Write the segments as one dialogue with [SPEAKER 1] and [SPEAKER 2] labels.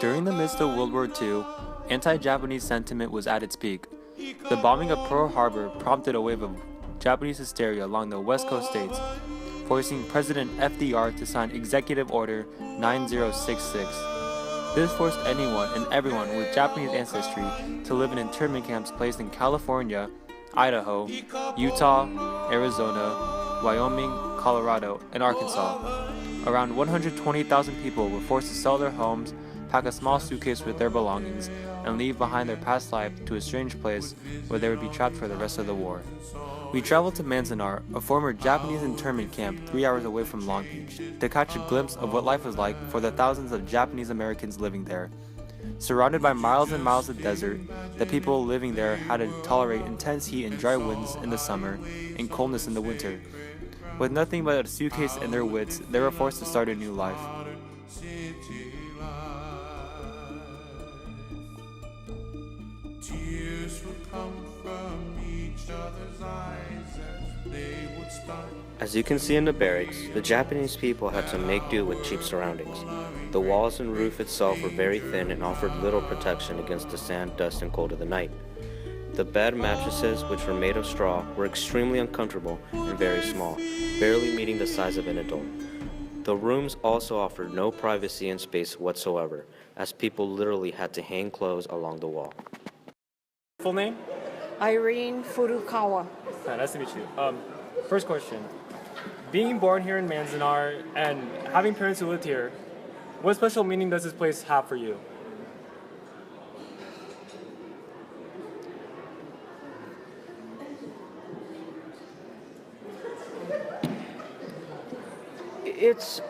[SPEAKER 1] During the midst of World War II, anti-Japanese sentiment was at its peak. The bombing of Pearl Harbor prompted a wave of Japanese hysteria along the West Coast states, forcing President FDR to sign Executive Order 9066. This forced anyone and everyone with Japanese ancestry to live in internment camps placed in California, Idaho, Utah, Arizona, Wyoming, Colorado, and Arkansas. Around 120,000 people were forced to sell their homes, pack a small suitcase with their belongings, and leave behind their past life to a strange place where they would be trapped for the rest of the war. We traveled to Manzanar, a former Japanese internment camp 3 hours away from Long Beach, to catch a glimpse of what life was like for the thousands of Japanese Americans living there. Surrounded by miles and miles of desert, the people living there had to tolerate intense heat and dry winds in the summer and coldness in the winter. With nothing but a suitcase and their wits, they were forced to start a new life.
[SPEAKER 2] Tears would come from each other's eyes as they would start.
[SPEAKER 3] As you can see in the barracks, the Japanese people had to make do with cheap surroundings. The walls and roof itself were very thin and offered little protection against the sand, dust, and cold of the night. The bed mattresses, which were made of straw, were extremely uncomfortable and very small, barely meeting the size of an adult. The rooms also offered no privacy and space whatsoever, as people literally had to hang clothes along the wall.
[SPEAKER 1] Full name?
[SPEAKER 4] Irene Furukawa.
[SPEAKER 1] Hi, nice to meet you. First question. Being born here in Manzanar and having parents who lived here, what special meaning does this place have for you?
[SPEAKER 4] It's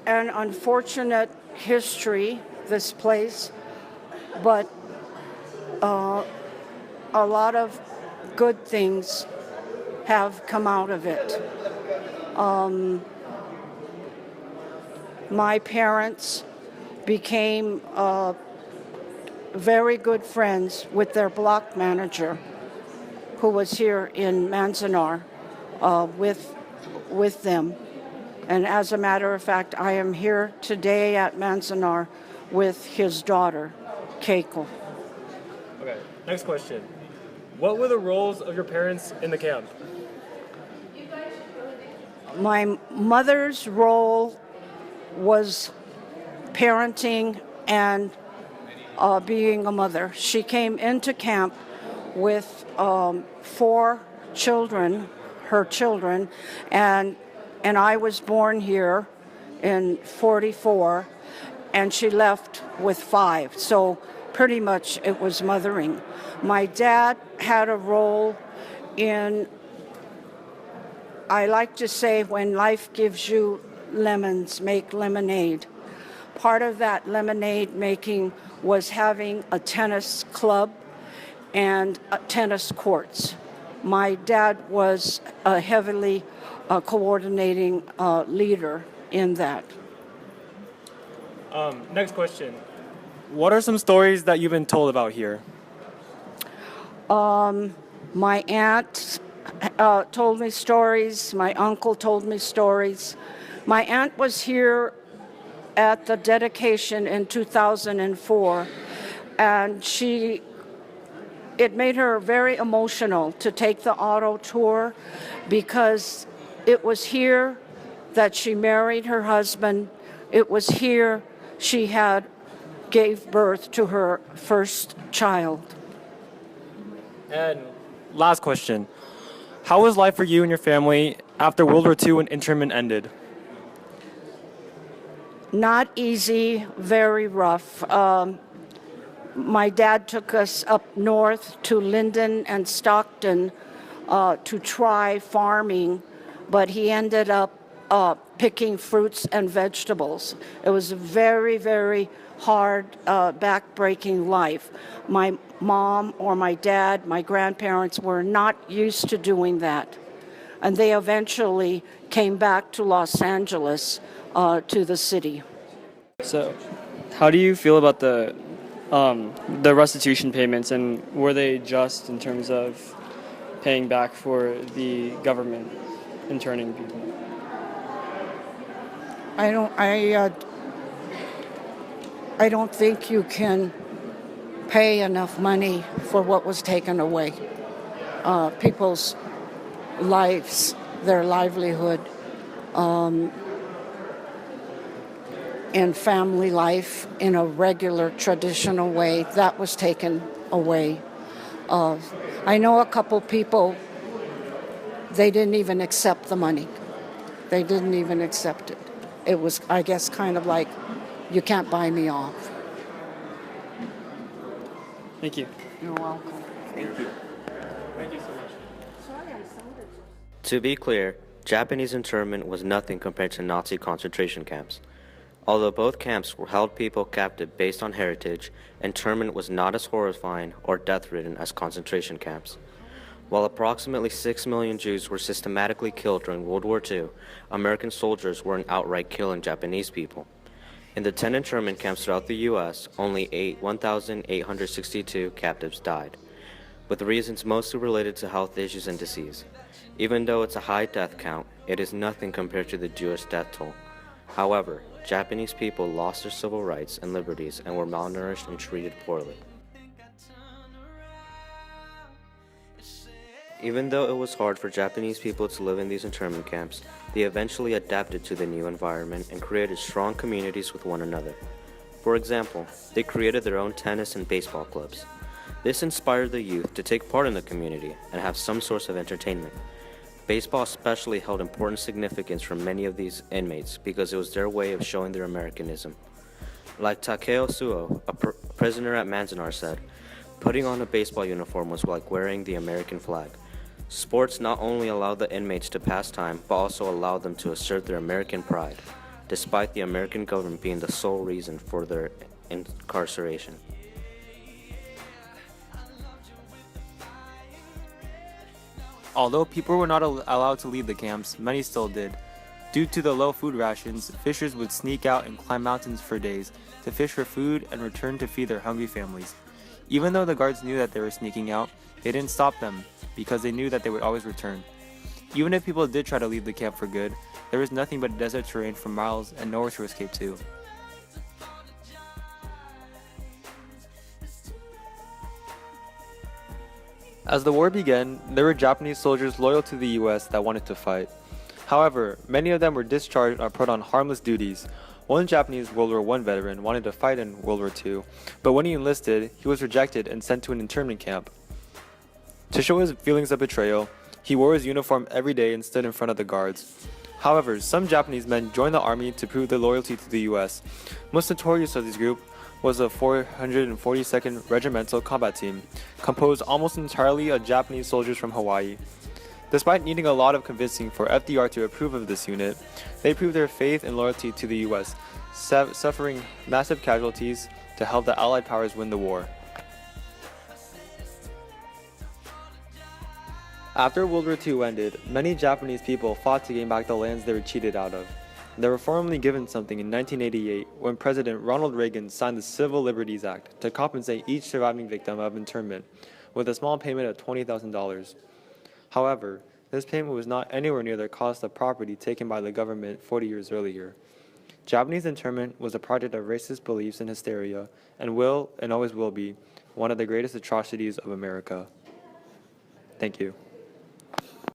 [SPEAKER 4] an unfortunate history, this place, but a lot of good things have come out of it. My parents became very good friends with their block manager, who was here in Manzanar with them. And as a matter of fact, I am here today at Manzanar with his daughter, Keiko.
[SPEAKER 1] Okay, next question. What were the roles of your parents in the camp?
[SPEAKER 4] My mother's role was parenting and being a mother. She came into camp with 4 children, her children, and I was born here in 44, and she left with 5. So pretty much it was mothering. My dad had a role in, I like to say, when life gives you lemons, make lemonade. Part of that lemonade making was having a tennis club and tennis courts. My dad was a heavily coordinating leader in that.
[SPEAKER 1] Next question. What are some stories that you've been told about here?
[SPEAKER 4] My aunt told me stories. My uncle told me stories. My aunt was here at the dedication in 2004, and it made her very emotional to take the auto tour because it was here that she married her husband. It was here she gave birth to her first child.
[SPEAKER 1] And last question. How was life for you and your family after World War II when internment ended?
[SPEAKER 4] Not easy, very rough. My dad took us up north to Linden and Stockton to try farming, but he ended up picking fruits and vegetables. It was a very, very hard, back-breaking life. My mom or my dad, my grandparents were not used to doing that. And they eventually came back to Los Angeles, to the city.
[SPEAKER 5] So, how do you feel about the restitution payments, and were they just in terms of paying back for the government interning people?
[SPEAKER 4] I don't think you can pay enough money for what was taken away. People's lives, their livelihood, and family life in a regular, traditional way, that was taken away. I know a couple people, they didn't even accept the money. They didn't even accept it. It was, I guess, kind of like, you can't buy me off.
[SPEAKER 5] Thank you.
[SPEAKER 4] You're welcome.
[SPEAKER 5] Thank you so much.
[SPEAKER 3] To be clear, Japanese internment was nothing compared to Nazi concentration camps. Although both camps held people captive based on heritage, internment was not as horrifying or death-ridden as concentration camps. While approximately 6 million Jews were systematically killed during World War II, American soldiers weren't outright killing Japanese people. In the 10 internment camps throughout the U.S., only 1,862 captives died, with reasons mostly related to health issues and disease. Even though it's a high death count, it is nothing compared to the Jewish death toll. However, Japanese people lost their civil rights and liberties and were malnourished and treated poorly. Even though it was hard for Japanese people to live in these internment camps, they eventually adapted to the new environment and created strong communities with one another. For example, they created their own tennis and baseball clubs. This inspired the youth to take part in the community and have some source of entertainment. Baseball especially held important significance for many of these inmates because it was their way of showing their Americanism. Like Takeo Suo, a prisoner at Manzanar, said, "Putting on a baseball uniform was like wearing the American flag." Sports not only allowed the inmates to pass time, but also allowed them to assert their American pride, despite the American government being the sole reason for their incarceration.
[SPEAKER 1] Although people were not allowed to leave the camps, many still did. Due to the low food rations, fishers would sneak out and climb mountains for days to fish for food and return to feed their hungry families. Even though the guards knew that they were sneaking out, they didn't stop them because they knew that they would always return. Even if people did try to leave the camp for good, there was nothing but desert terrain for miles and nowhere to escape to. As the war began, there were Japanese soldiers loyal to the US that wanted to fight. However, many of them were discharged or put on harmless duties. One Japanese World War I veteran wanted to fight in World War II, but when he enlisted, he was rejected and sent to an internment camp. To show his feelings of betrayal, he wore his uniform every day and stood in front of the guards. However, some Japanese men joined the army to prove their loyalty to the US. Most notorious of this group was the 442nd Regimental Combat Team, composed almost entirely of Japanese soldiers from Hawaii. Despite needing a lot of convincing for FDR to approve of this unit, they proved their faith and loyalty to the US, suffering massive casualties to help the Allied powers win the war. After World War II ended, many Japanese people fought to gain back the lands they were cheated out of. They were formally given something in 1988 when President Ronald Reagan signed the Civil Liberties Act to compensate each surviving victim of internment with a small payment of $20,000. However, this payment was not anywhere near the cost of property taken by the government 40 years earlier. Japanese internment was a product of racist beliefs and hysteria and will and always will be one of the greatest atrocities of America. Thank you.